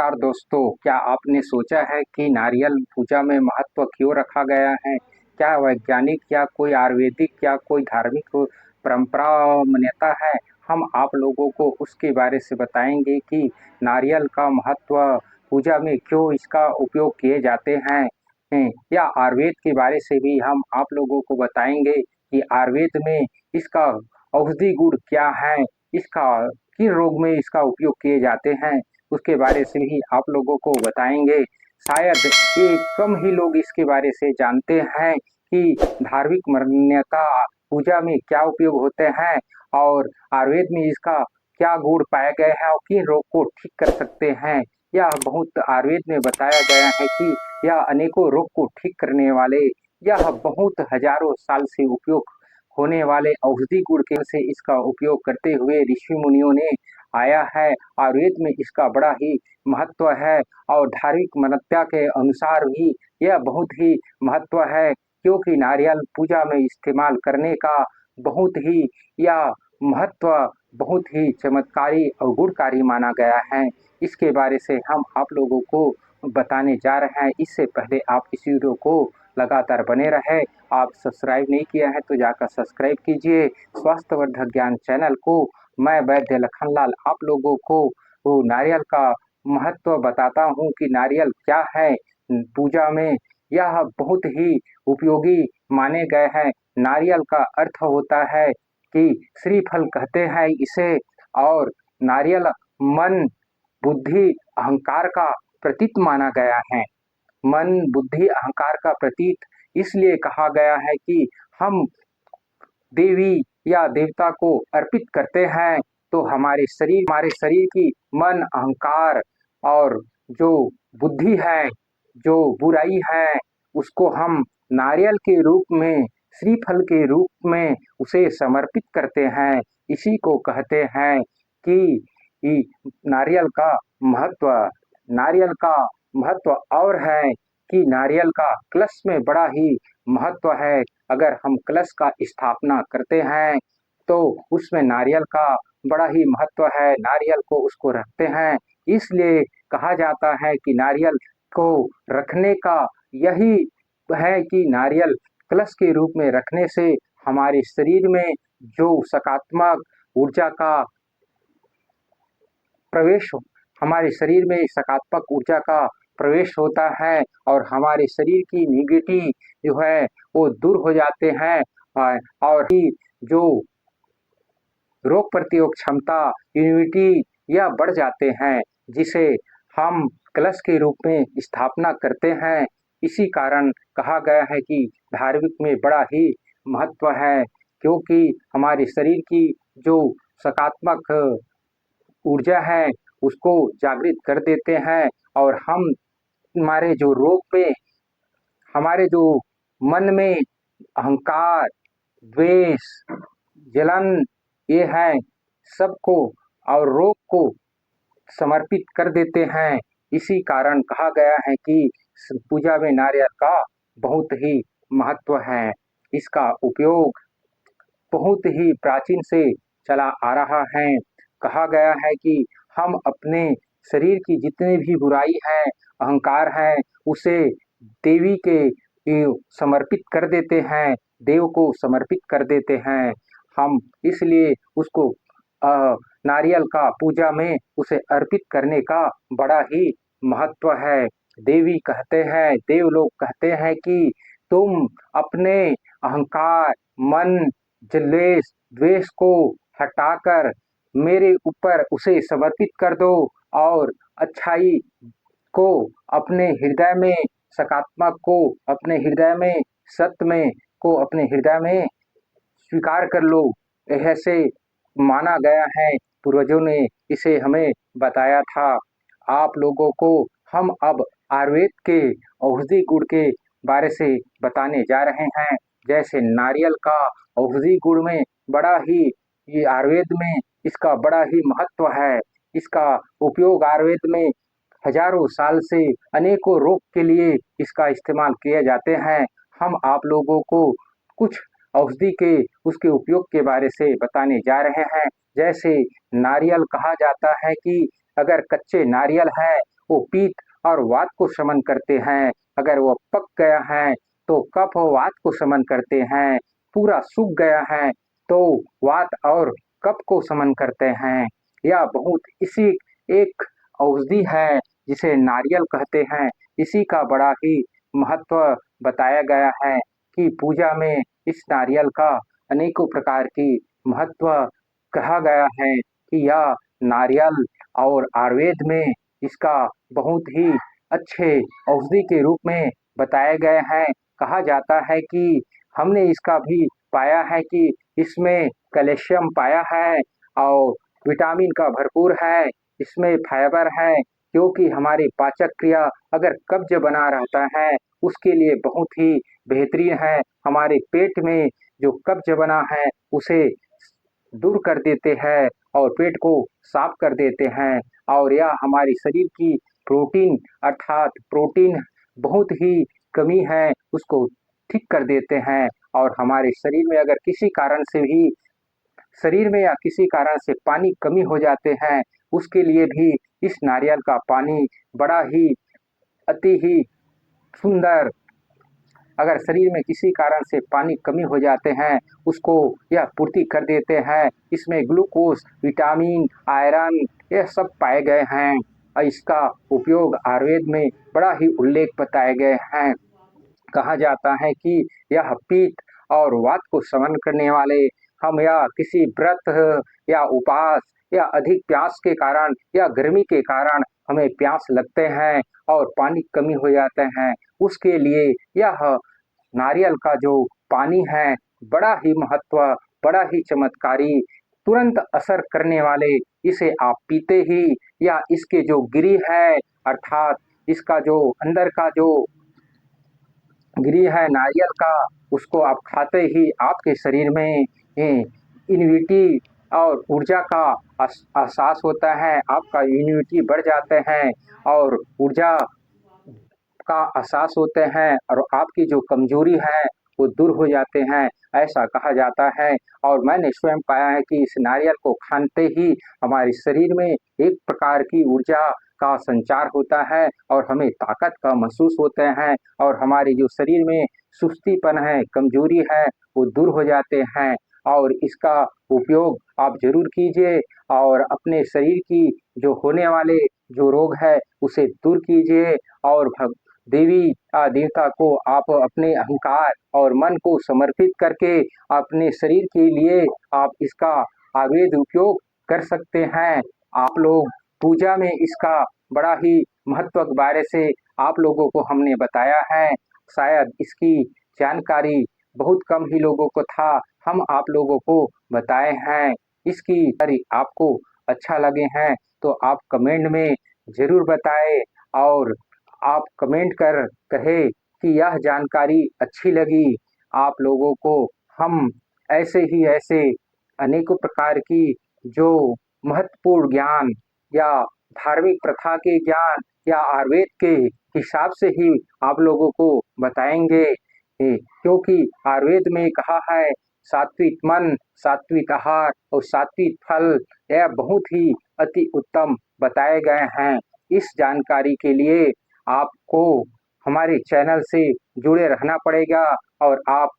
नमस्कार दोस्तों, क्या आपने सोचा है कि नारियल पूजा में महत्व क्यों रखा गया है? क्या वैज्ञानिक या कोई आयुर्वेदिक या कोई धार्मिक परंपरा मान्यता है? हम आप लोगों को उसके बारे से बताएंगे कि नारियल का महत्व पूजा में क्यों इसका उपयोग किए जाते हैं, या आयुर्वेद के बारे से भी हम आप लोगों को बताएंगे कि आयुर्वेद में इसका औषधि गुण क्या है, इसका किन रोग में इसका उपयोग किए जाते हैं, उसके बारे से भी आप लोगों को बताएंगे। शायद ये कम ही लोग इसके बारे से जानते हैं कि धार्मिक मान्यता पूजा में क्या उपयोग होते हैं और आयुर्वेद में इसका क्या गुण पाए गए हैं और किन रोग को ठीक कर सकते हैं। यह बहुत आयुर्वेद में बताया गया है कि यह अनेकों रोग को ठीक करने वाले, यह बहुत हजारों साल से उपयोग होने वाले औषधि गुण के से इसका उपयोग करते हुए ऋषि मुनियों ने आया है। आयुर्वेद में इसका बड़ा ही महत्व है और धार्मिक मान्यता के अनुसार भी यह बहुत ही महत्व है, क्योंकि नारियल पूजा में इस्तेमाल करने का बहुत ही यह महत्व बहुत ही चमत्कारी और गुणकारी माना गया है। इसके बारे से हम आप लोगों को बताने जा रहे हैं। इससे पहले आप इस वीडियो को लगातार बने रहे। आप सब्सक्राइब नहीं किया है तो जाकर सब्सक्राइब कीजिए स्वास्थ्यवर्धक ज्ञान चैनल को। मैं वैद्य लखनलाल आप लोगों को नारियल का महत्व बताता हूँ कि नारियल क्या है पूजा में। यह बहुत ही उपयोगी माने गए हैं। नारियल का अर्थ होता है कि श्रीफल कहते हैं इसे, और नारियल मन, बुद्धि, अहंकार का प्रतीक माना गया है। मन, बुद्धि, अहंकार का प्रतीक इसलिए कहा गया है कि हम देवी या देवता को अर्पित करते हैं तो हमारे शरीर की मन, अहंकार और जो बुद्धि है, जो बुराई है, उसको हम नारियल के रूप में, श्रीफल के रूप में उसे समर्पित करते हैं। इसी को कहते हैं कि नारियल का महत्व। नारियल का महत्व और है कि नारियल का कलश में बड़ा ही महत्व है। अगर हम कलश का स्थापना करते हैं तो उसमें नारियल का बड़ा ही महत्व है। नारियल को उसको रखते हैं, इसलिए कहा जाता है कि नारियल को रखने का यही है कि नारियल कलश के रूप में रखने से हमारे शरीर में जो सकारात्मक ऊर्जा का प्रवेश, हमारे शरीर में सकारात्मक ऊर्जा का प्रवेश होता है और हमारे शरीर की निगेटिव जो है वो दूर हो जाते हैं। और ही जो रोग प्रतिरोधक क्षमता, इम्यूनिटी, यह बढ़ जाते हैं, जिसे हम कलश के रूप में स्थापना करते हैं। इसी कारण कहा गया है कि धार्मिक में बड़ा ही महत्व है, क्योंकि हमारे शरीर की जो सकारात्मक ऊर्जा है उसको जागृत कर देते हैं और हम हमारे जो रोग में, हमारे जो मन में अहंकार, द्वेष, जलन ये है सबको और रोग को समर्पित कर देते हैं। इसी कारण कहा गया है कि पूजा में नारियल का बहुत ही महत्व है। इसका उपयोग बहुत ही प्राचीन से चला आ रहा है। कहा गया है कि हम अपने शरीर की जितनी भी बुराई है, अहंकार है, उसे देवी के समर्पित कर देते हैं, देव को समर्पित कर देते हैं। हम इसलिए उसको नारियल का पूजा में उसे अर्पित करने का बड़ा ही महत्व है। देवी कहते हैं, देव लोग कहते हैं कि तुम अपने अहंकार, मन, जलेश, द्वेष को हटाकर मेरे ऊपर उसे समर्पित कर दो और अच्छाई को अपने हृदय में, सकारात्मक को अपने हृदय में, सत्य में को अपने हृदय में स्वीकार कर लो। ऐसे माना गया है, पूर्वजों ने इसे हमें बताया था। आप लोगों को हम अब आयुर्वेद के औषधि गुण के बारे से बताने जा रहे हैं। जैसे नारियल का औषधि गुण में बड़ा ही, ये आयुर्वेद में इसका बड़ा ही महत्व है। इसका उपयोग आयुर्वेद में हजारों साल से अनेकों रोग के लिए इसका इस्तेमाल किए जाते हैं। हम आप लोगों को कुछ औषधि के उसके उपयोग के बारे से बताने जा रहे हैं। जैसे नारियल कहा जाता है कि अगर कच्चे नारियल है वो पित्त और वात को शमन करते हैं। अगर वो पक गया है तो कफ और वात को शमन करते हैं। पूरा सूख गया है तो वात और कफ को शमन करते हैं। यह बहुत इसी एक औषधि है जिसे नारियल कहते हैं। इसी का बड़ा ही महत्व बताया गया है कि पूजा में इस नारियल का अनेकों प्रकार की महत्व कहा गया है कि यह नारियल और आयुर्वेद में इसका बहुत ही अच्छे औषधि के रूप में बताए गए हैं। कहा जाता है कि हमने इसका भी पाया है कि इसमें कैल्शियम पाया है और विटामिन का भरपूर है, इसमें फाइबर है, क्योंकि हमारी पाचक क्रिया अगर कब्ज बना रहता है उसके लिए बहुत ही बेहतरीन है। हमारे पेट में जो कब्ज बना है उसे दूर कर देते हैं और पेट को साफ कर देते हैं और यह हमारे शरीर की प्रोटीन अर्थात प्रोटीन बहुत ही कमी है उसको ठीक कर देते हैं। और हमारे शरीर में अगर किसी कारण से भी शरीर में या किसी कारण से पानी कमी हो जाते हैं उसके लिए भी इस नारियल का पानी बड़ा ही अति ही सुंदर। अगर शरीर में किसी कारण से पानी कमी हो जाते हैं उसको यह पूर्ति कर देते हैं। इसमें ग्लूकोज विटामिन आयरन ये सब पाए गए हैं और इसका उपयोग आयुर्वेद में बड़ा ही उल्लेख बताए गए हैं। कहा जाता है कि यह पित्त और वात को शमन करने वाले हम या किसी व्रत या उपवास या अधिक प्यास के कारण या गर्मी के कारण हमें प्यास लगते हैं और पानी कमी हो जाते हैं उसके लिए यह नारियल का जो पानी है बड़ा ही महत्व बड़ा ही चमत्कारी तुरंत असर करने वाले इसे आप पीते ही या इसके जो गिरी है अर्थात इसका जो अंदर का जो गिरी है नारियल का उसको आप खाते ही आपके शरीर में इम्यूनिटी और ऊर्जा का एहसास होता है। आपका इम्यूनिटी बढ़ जाते हैं और ऊर्जा का एहसास होते हैं और आपकी जो कमजोरी है वो दूर हो जाते हैं ऐसा कहा जाता है। और मैंने स्वयं पाया है कि इस नारियल को खाते ही हमारे शरीर में एक प्रकार की ऊर्जा का संचार होता है और हमें ताकत का महसूस होते हैं और हमारे जो शरीर में सुस्तीपन है कमजोरी है वो दूर हो जाते हैं। और इसका उपयोग आप जरूर कीजिए और अपने शरीर की जो होने वाले जो रोग है उसे दूर कीजिए और देवी देवता को आप अपने अहंकार और मन को समर्पित करके अपने शरीर के लिए आप इसका आयुर्वेद उपयोग कर सकते हैं। आप लोग पूजा में इसका बड़ा ही महत्व के बारे से आप लोगों को हमने बताया है। शायद इसकी जानकारी बहुत कम ही लोगों को था, हम आप लोगों को बताए हैं। इसकी यदि आपको अच्छा लगे हैं तो आप कमेंट में जरूर बताएं और आप कमेंट कर कहे कि यह जानकारी अच्छी लगी आप लोगों को। हम ऐसे ही ऐसे अनेकों प्रकार की जो महत्वपूर्ण ज्ञान या धार्मिक प्रथा के ज्ञान या आयुर्वेद के हिसाब से ही आप लोगों को बताएंगे। क्योंकि आयुर्वेद में कहा है सात्विक मन सात्विक आहार और सात्विक फल यह बहुत ही अति उत्तम बताए गए हैं। इस जानकारी के लिए आपको हमारे चैनल से जुड़े रहना पड़ेगा और आप